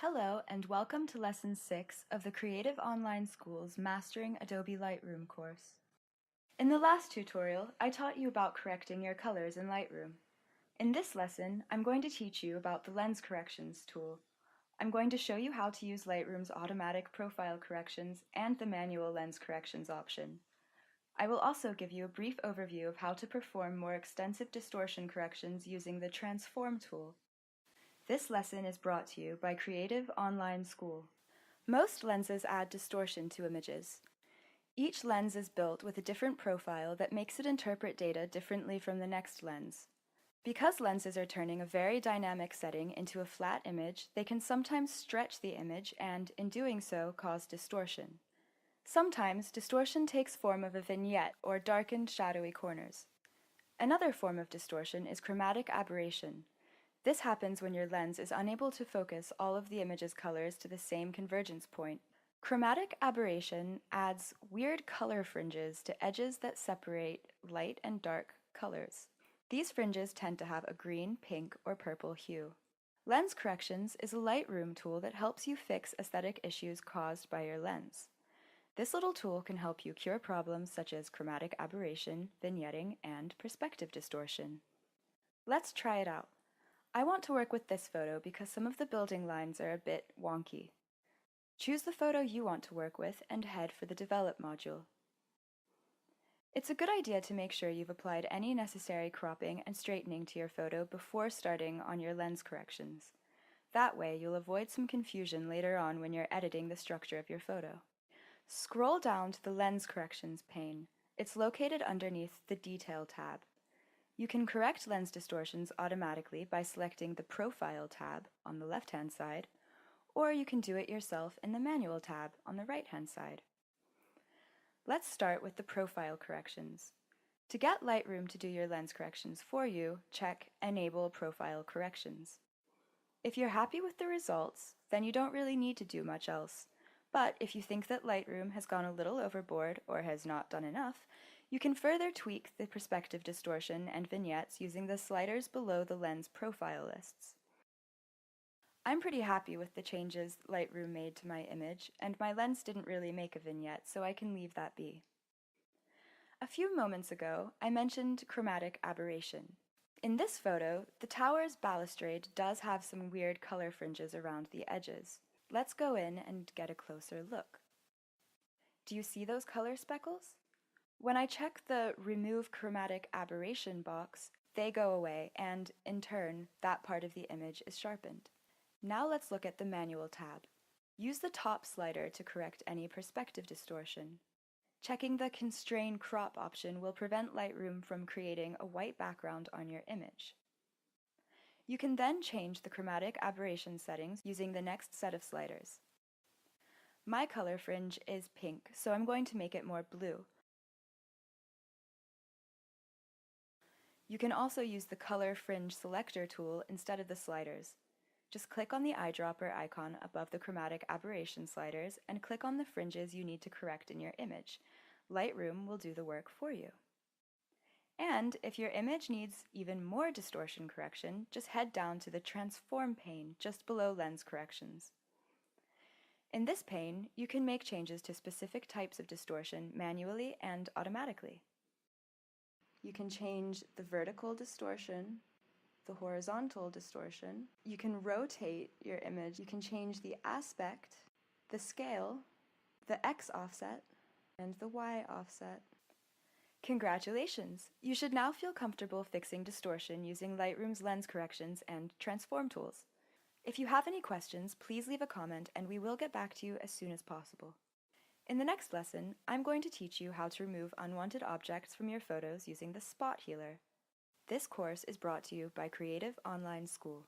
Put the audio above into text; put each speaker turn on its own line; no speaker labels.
Hello and welcome to Lesson 6 of the Creative Online School's Mastering Adobe Lightroom course. In the last tutorial, I taught you about correcting your colors in Lightroom. In this lesson, I'm going to teach you about the Lens Corrections tool. I'm going to show you how to use Lightroom's automatic profile corrections and the manual lens corrections option. I will also give you a brief overview of how to perform more extensive distortion corrections using the Transform tool. This lesson is brought to you by Creative Online School. Most lenses add distortion to images. Each lens is built with a different profile that makes it interpret data differently from the next lens. Because lenses are turning a very dynamic setting into a flat image, they can sometimes stretch the image and, in doing so, cause distortion. Sometimes, distortion takes form of a vignette or darkened, shadowy corners. Another form of distortion is chromatic aberration. This happens when your lens is unable to focus all of the image's colors to the same convergence point. Chromatic aberration adds weird color fringes to edges that separate light and dark colors. These fringes tend to have a green, pink, or purple hue. Lens Corrections is a Lightroom tool that helps you fix aesthetic issues caused by your lens. This little tool can help you cure problems such as chromatic aberration, vignetting, and perspective distortion. Let's try it out. I want to work with this photo because some of the building lines are a bit wonky. Choose the photo you want to work with and head for the Develop module. It's a good idea to make sure you've applied any necessary cropping and straightening to your photo before starting on your lens corrections. That way, you'll avoid some confusion later on when you're editing the structure of your photo. Scroll down to the Lens Corrections pane. It's located underneath the Detail tab. You can correct lens distortions automatically by selecting the Profile tab on the left-hand side, or you can do it yourself in the Manual tab on the right-hand side. Let's start with the Profile corrections. To get Lightroom to do your lens corrections for you, check Enable Profile Corrections. If you're happy with the results, then you don't really need to do much else. But if you think that Lightroom has gone a little overboard or has not done enough, you can further tweak the perspective distortion and vignettes using the sliders below the lens profile lists. I'm pretty happy with the changes Lightroom made to my image, and my lens didn't really make a vignette, so I can leave that be. A few moments ago, I mentioned chromatic aberration. In this photo, the tower's balustrade does have some weird color fringes around the edges. Let's go in and get a closer look. Do you see those color speckles? When I check the Remove Chromatic Aberration box, they go away, and in turn, that part of the image is sharpened. Now let's look at the Manual tab. Use the top slider to correct any perspective distortion. Checking the Constrain Crop option will prevent Lightroom from creating a white background on your image. You can then change the chromatic aberration settings using the next set of sliders. My color fringe is pink, so I'm going to make it more blue. You can also use the Color Fringe Selector tool instead of the sliders. Just click on the eyedropper icon above the chromatic aberration sliders and click on the fringes you need to correct in your image. Lightroom will do the work for you. And if your image needs even more distortion correction, just head down to the Transform pane just below Lens Corrections. In this pane, you can make changes to specific types of distortion manually and automatically. You can change the vertical distortion, the horizontal distortion. You can rotate your image. You can change the aspect, the scale, the X offset, and the Y offset. Congratulations! You should now feel comfortable fixing distortion using Lightroom's lens corrections and transform tools. If you have any questions, please leave a comment and we will get back to you as soon as possible. In the next lesson, I'm going to teach you how to remove unwanted objects from your photos using the Spot Healer. This course is brought to you by Creative Online School.